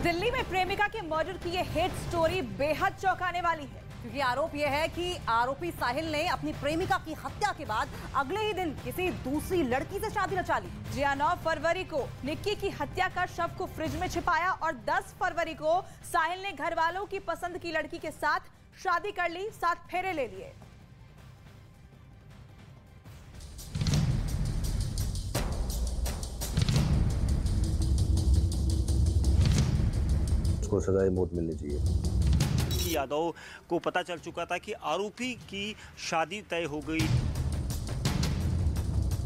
दिल्ली में प्रेमिका के मर्डर की ये हिट स्टोरी बेहद चौंकाने वाली है, क्योंकि आरोप यह है कि आरोपी साहिल ने अपनी प्रेमिका की हत्या के बाद अगले ही दिन किसी दूसरी लड़की से शादी रचा ली। जी 9 फरवरी को निक्की की हत्या कर शव को फ्रिज में छिपाया और 10 फरवरी को साहिल ने घर वालों की पसंद की लड़की के साथ शादी कर ली, 7 फेरे ले लिए। को सजाए मौत मिलनी चाहिए। यादव को पता चल चुका था कि आरोपी की शादी तय हो गई।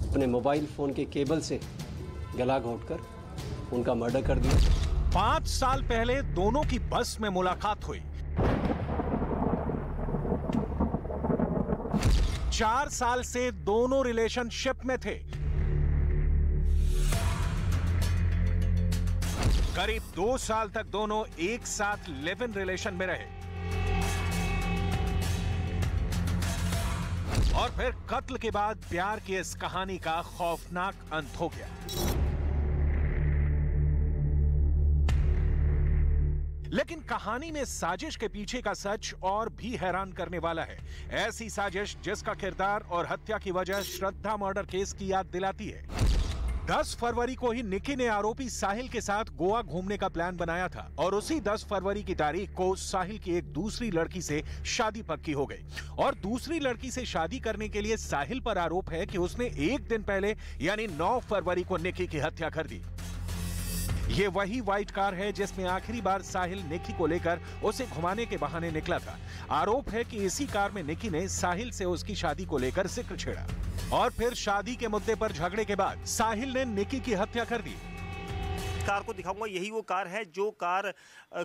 अपने मोबाइल फोन के केबल से गला घोंटकर उनका मर्डर कर दिया। 5 साल पहले दोनों की बस में मुलाकात हुई। 4 साल से दोनों रिलेशनशिप में थे। करीब 2 साल तक दोनों एक साथ लिव इन रिलेशन में रहे और फिर कत्ल के बाद प्यार की इस कहानी का खौफनाक अंत हो गया। लेकिन कहानी में साजिश के पीछे का सच और भी हैरान करने वाला है। ऐसी साजिश जिसका किरदार और हत्या की वजह श्रद्धा मर्डर केस की याद दिलाती है। 10 फरवरी को ही निक्की ने आरोपी साहिल के साथ गोवा घूमने का प्लान बनाया था और उसी 10 फरवरी की तारीख को साहिल की एक दूसरी लड़की से शादी पक्की हो गई और दूसरी लड़की से शादी करने के लिए साहिल पर आरोप है कि उसने एक दिन पहले यानी 9 फरवरी को निक्की की हत्या कर दी। ये वही व्हाइट कार है जिसमें आखिरी बार साहिल निक्की को लेकर उसे घुमाने के बहाने निकला था। आरोप है कि इसी कार में निक्की ने साहिल से उसकी शादी को लेकर जिक्र छेड़ा और फिर शादी के मुद्दे पर झगड़े के बाद साहिल ने निक्की की हत्या कर दी। कार को दिखाऊंगा, यही वो कार है जो कार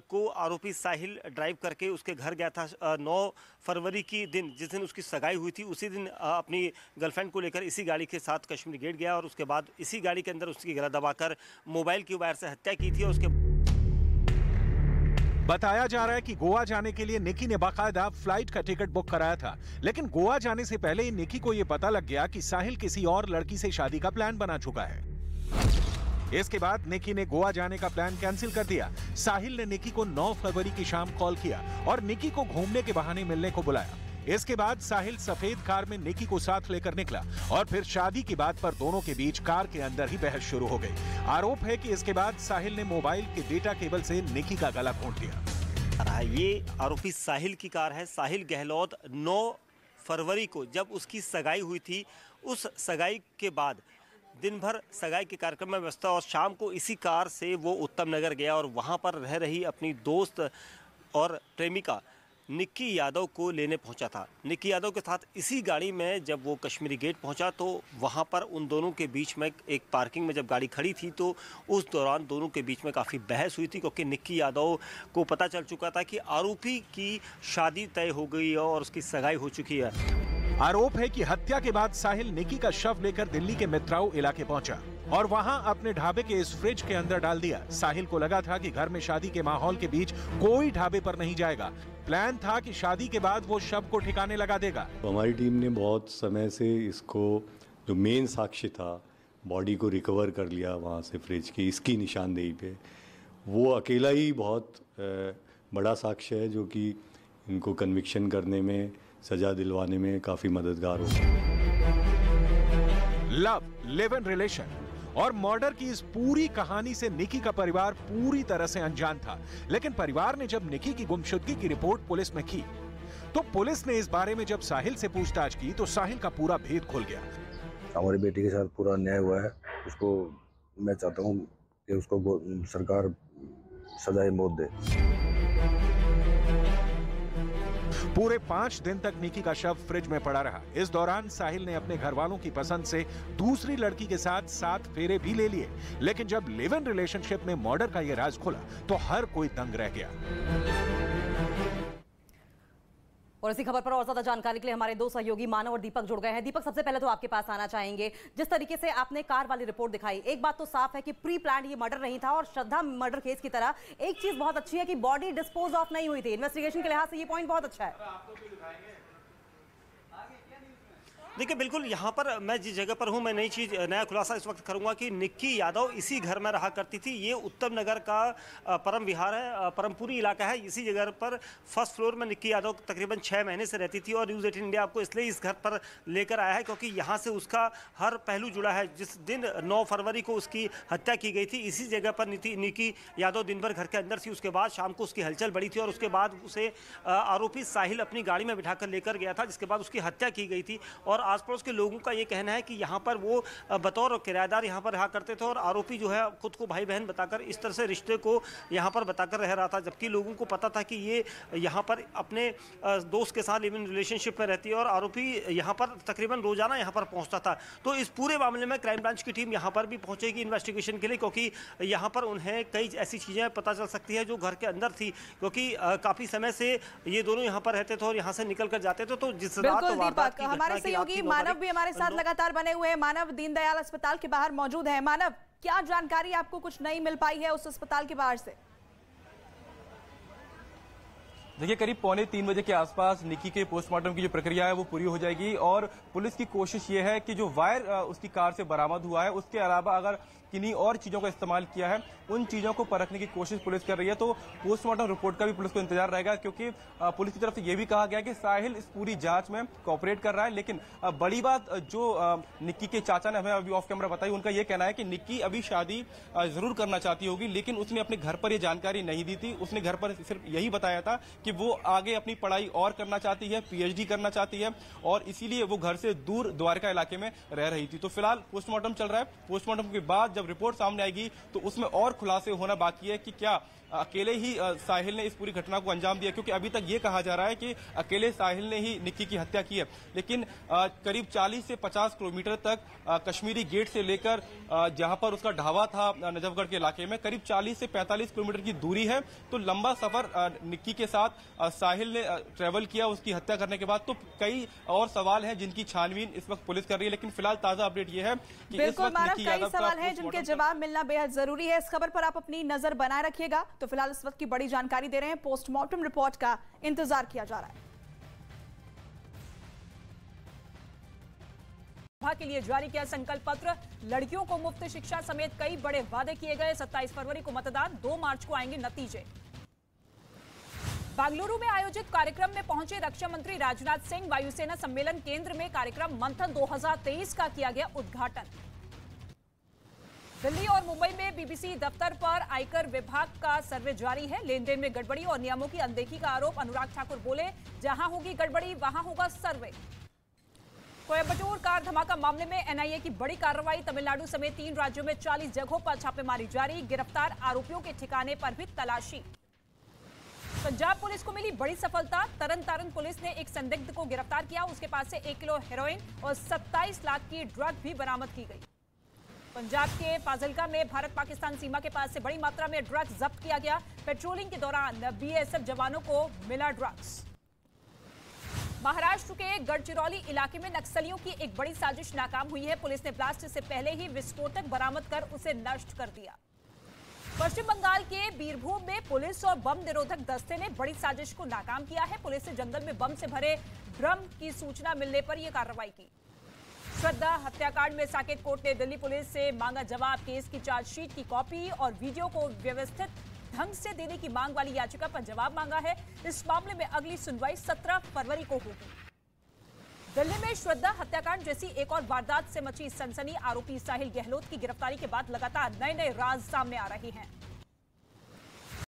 को आरोपी साहिल ड्राइव करके उसके घर गया था 9 फरवरी की दिन, जिस दिन उसकी सगाई हुई थी। उसी दिन अपनी गर्लफ्रेंड को लेकर इसी गाड़ी के साथ कश्मीरी गेट गया और उसके बाद इसी गाड़ी के अंदर उसकी गला दबाकर मोबाइल की वायर से हत्या की थी। और उसके बताया जा रहा है कि गोवा जाने के लिए निक्की ने बाकायदा फ्लाइट का टिकट बुक कराया था, लेकिन गोवा जाने से पहले ही निक्की को यह पता लग गया कि साहिल किसी और लड़की से शादी का प्लान बना चुका है। इसके बाद निक्की ने गोवा जाने का प्लान कैंसिल कर दिया। साहिल ने निक्की को 9 फरवरी की शाम कॉल किया और निक्की को घूमने के बहाने मिलने को बुलाया। इसके बाद साहिल सफेद कार में निक्की को साथ लेकर निकला और फिर शादी की बात पर दोनों के बीच कार के अंदर ही बहस शुरू हो गई। आरोप है कि इसके बाद साहिल ने मोबाइल के डेटा केबल से निक्की का गला घोंट दिया। ये आरोपी साहिल की कार है। साहिल गहलोत 9 फरवरी को जब उसकी सगाई हुई थी, उस सगाई के बाद दिन भर सगाई के कार्यक्रम में व्यस्त था और शाम को इसी कार से वो उत्तम नगर गया और वहाँ पर रह रही अपनी दोस्त और प्रेमिका निक्की यादव को लेने पहुंचा था। निक्की यादव के साथ इसी गाड़ी में जब वो कश्मीरी गेट पहुंचा तो वहां पर उन दोनों के बीच में एक पार्किंग में जब गाड़ी खड़ी थी तो उस दौरान दोनों के बीच में काफ़ी बहस हुई थी, क्योंकि निक्की यादव को पता चल चुका था कि आरोपी की शादी तय हो गई है और उसकी सगाई हो चुकी है। आरोप है कि हत्या के बाद साहिल निक्की का शव लेकर दिल्ली के मित्राऊ इलाके पहुंचा और वहां अपने ढाबे के इस फ्रिज के अंदर डाल दिया। साहिल को लगा था कि घर में शादी के माहौल के बीच कोई ढाबे पर नहीं जाएगा। प्लान था कि शादी के बाद वो शव को ठिकाने लगा देगा। हमारी टीम ने बहुत समय से इसको, जो मेन साक्ष्य था, बॉडी को रिकवर कर लिया वहाँ से फ्रिज की, इसकी निशानदेही पे। वो अकेला ही बहुत बड़ा साक्ष्य है जो कि इनको कन्विक्शन करने में, सजा दिलवाने में काफी मददगार होगा। लव, लिव इन रिलेशन और मर्डर की इस पूरी कहानी से निक्की का परिवार पूरी तरह से अनजान था। लेकिन परिवार ने जब निक्की की गुमशुदगी की रिपोर्ट पुलिस में की तो पुलिस ने इस बारे में जब साहिल से पूछताछ की तो साहिल का पूरा भेद खुल गया। हमारी बेटी के साथ पूरा अन्याय हुआ है। उसको मैं चाहता हूँ कि उसको सरकार सजाए मौत दे। पूरे 5 दिन तक निक्की का शव फ्रिज में पड़ा रहा। इस दौरान साहिल ने अपने घर वालों की पसंद से दूसरी लड़की के साथ 7 फेरे भी ले लिए। लेकिन जब लिव इन रिलेशनशिप में मर्डर का यह राज खुला तो हर कोई दंग रह गया। और इसी खबर पर और ज्यादा जानकारी के लिए हमारे 2 सहयोगी मानव और दीपक जुड़ गए हैं। दीपक, सबसे पहले तो आपके पास आना चाहेंगे। जिस तरीके से आपने कार वाली रिपोर्ट दिखाई, एक बात तो साफ है कि प्री प्लान ये मर्डर नहीं था और श्रद्धा मर्डर केस की तरह एक चीज बहुत अच्छी है कि बॉडी डिस्पोज ऑफ नहीं हुई थी। इन्वेस्टिगेशन के लिहाज से ये पॉइंट बहुत अच्छा है। देखिए बिल्कुल, यहाँ पर मैं जिस जगह पर हूँ, मैं नया खुलासा इस वक्त करूँगा कि निक्की यादव इसी घर में रहा करती थी। ये उत्तम नगर का परम विहार है, परमपुरी इलाका है। इसी जगह पर फर्स्ट फ्लोर में निक्की यादव तकरीबन 6 महीने से रहती थी। और न्यूज़ 18 इंडिया आपको इसलिए इस घर पर लेकर आया है क्योंकि यहाँ से उसका हर पहलू जुड़ा है। जिस दिन 9 फरवरी को उसकी हत्या की गई थी, इसी जगह पर निक्की यादव दिन भर घर के अंदर थी। उसके बाद शाम को उसकी हलचल बढ़ी थी और उसके बाद उसे आरोपी साहिल अपनी गाड़ी में बिठाकर लेकर गया था, जिसके बाद उसकी हत्या की गई थी। और आस पड़ोस के लोगों का ये कहना है कि यहाँ पर वो बतौर किराएदार यहाँ पर रहा करते थे और आरोपी जो है खुद को भाई बहन बताकर इस तरह से रिश्ते को यहाँ पर बताकर रह रहा था, जबकि लोगों को पता था कि ये यहाँ पर अपने दोस्त के साथ लिव इन रिलेशनशिप में रहती है और आरोपी यहाँ पर तकरीबन रोजाना यहाँ पर पहुँचता था। तो इस पूरे मामले में क्राइम ब्रांच की टीम यहाँ पर भी पहुँचेगी इन्वेस्टिगेशन के लिए, क्योंकि यहाँ पर उन्हें कई ऐसी चीज़ें पता चल सकती है जो घर के अंदर थी, क्योंकि काफ़ी समय से ये दोनों यहाँ पर रहते थे और यहाँ से निकल कर जाते थे। तो जिस रात दीपक, हमारे सहयोगी मानव भी हमारे साथ लगातार बने हुए हैं। मानव दीनदयाल अस्पताल के बाहर मौजूद है। मानव, क्या जानकारी आपको कुछ नई मिल पाई है उस अस्पताल के बाहर से? देखिए, करीब 2:45 बजे के आसपास निक्की के पोस्टमार्टम की जो प्रक्रिया है वो पूरी हो जाएगी और पुलिस की कोशिश ये है कि जो वायर उसकी कार से बरामद हुआ है, उसके अलावा अगर किन्हीं और चीजों का इस्तेमाल किया है, उन चीजों को परखने की कोशिश पुलिस कर रही है। तो पोस्टमार्टम रिपोर्ट का भी पुलिस को इंतजार रहेगा, क्योंकि पुलिस की तरफ से यह भी कहा गया कि साहिल इस पूरी जांच में कोऑपरेट कर रहा है। लेकिन बड़ी बात जो निक्की के चाचा ने हमें अभी ऑफ कैमरा बताई, उनका यह कहना है कि निक्की अभी शादी जरूर करना चाहती होगी, लेकिन उसने अपने घर पर यह जानकारी नहीं दी थी। उसने घर पर सिर्फ यही बताया था कि वो आगे अपनी पढ़ाई और करना चाहती है, PhD करना चाहती है और इसीलिए वो घर से दूर द्वारका इलाके में रह रही थी। तो फिलहाल पोस्टमार्टम चल रहा है। पोस्टमार्टम के बाद जब रिपोर्ट सामने आएगी तो उसमें और खुलासे होना बाकी है कि क्या अकेले ही साहिल ने इस पूरी घटना को अंजाम दिया, क्योंकि अभी तक ये कहा जा रहा है कि अकेले साहिल ने ही निक्की की हत्या की है। लेकिन करीब 40 से 50 किलोमीटर तक कश्मीरी गेट से लेकर जहां पर उसका ढाबा था नजफगढ़ के इलाके में, करीब 40 से 45 किलोमीटर की दूरी है। तो लंबा सफर निक्की के साथ साहिल ने ट्रेवल किया उसकी हत्या करने के बाद। तो कई और सवाल हैं जिनकी छानबीन इस वक्त पुलिस कर रही है। लेकिन फिलहाल ताजा अपडेट ये है कि इस वक्त निक्की यादव का सवाल है जिनके जवाब मिलना बेहद जरूरी है। इस खबर पर आप अपनी नजर बनाए रखिएगा। तो फिलहाल इस वक्त की बड़ी जानकारी दे रहे हैं, पोस्टमार्टम रिपोर्ट का इंतजार किया जा रहा है। विभाग के लिए जारी किया संकल्प पत्र, लड़कियों को मुफ्त शिक्षा समेत कई बड़े वादे किए गए। 27 फरवरी को मतदान, 2 मार्च को आएंगे नतीजे। बेंगलुरु में आयोजित कार्यक्रम में पहुंचे रक्षा मंत्री राजनाथ सिंह। वायुसेना सम्मेलन केंद्र में कार्यक्रम मंथन 2023 का किया गया उद्घाटन। दिल्ली और मुंबई में बीबीसी दफ्तर पर आयकर विभाग का सर्वे जारी है। लेन देन में गड़बड़ी और नियमों की अनदेखी का आरोप। अनुराग ठाकुर बोले, जहां होगी गड़बड़ी वहां होगा सर्वे। कोयंबटूर कार धमाका मामले में एनआईए की बड़ी कार्रवाई। तमिलनाडु समेत 3 राज्यों में 40 जगहों पर छापेमारी जारी। गिरफ्तार आरोपियों के ठिकाने पर भी तलाशी। पंजाब पुलिस को मिली बड़ी सफलता। तरन तारण पुलिस ने एक संदिग्ध को गिरफ्तार किया। उसके पास से 1 किलो हेरोइन और 27 लाख की ड्रग भी बरामद की गई। पंजाब के फाजिलका में भारत पाकिस्तान सीमा के पास से बड़ी मात्रा में ड्रग्स जब्त किया गया। पेट्रोलिंग के दौरान बीएसएफ जवानों को मिला ड्रग्स। महाराष्ट्र के गढ़चिरौली इलाके में नक्सलियों की एक बड़ी साजिश नाकाम हुई है। पुलिस ने ब्लास्ट से पहले ही विस्फोटक बरामद कर उसे नष्ट कर दिया। पश्चिम बंगाल के बीरभूम में पुलिस और बम निरोधक दस्ते ने बड़ी साजिश को नाकाम किया है। पुलिस ने जंगल में बम से भरे ड्रम की सूचना मिलने पर यह कार्रवाई की। श्रद्धा हत्याकांड में साकेत कोर्ट ने दिल्ली पुलिस से मांगा जवाब। केस की चार्जशीट की कॉपी और वीडियो को व्यवस्थित ढंग से देने की मांग वाली याचिका पर जवाब मांगा है। इस मामले में अगली सुनवाई 17 फरवरी को होगी। दिल्ली में श्रद्धा हत्याकांड जैसी एक और वारदात से मची सनसनी। आरोपी साहिल गहलोत की गिरफ्तारी के बाद लगातार नए नए राज सामने आ रहे हैं।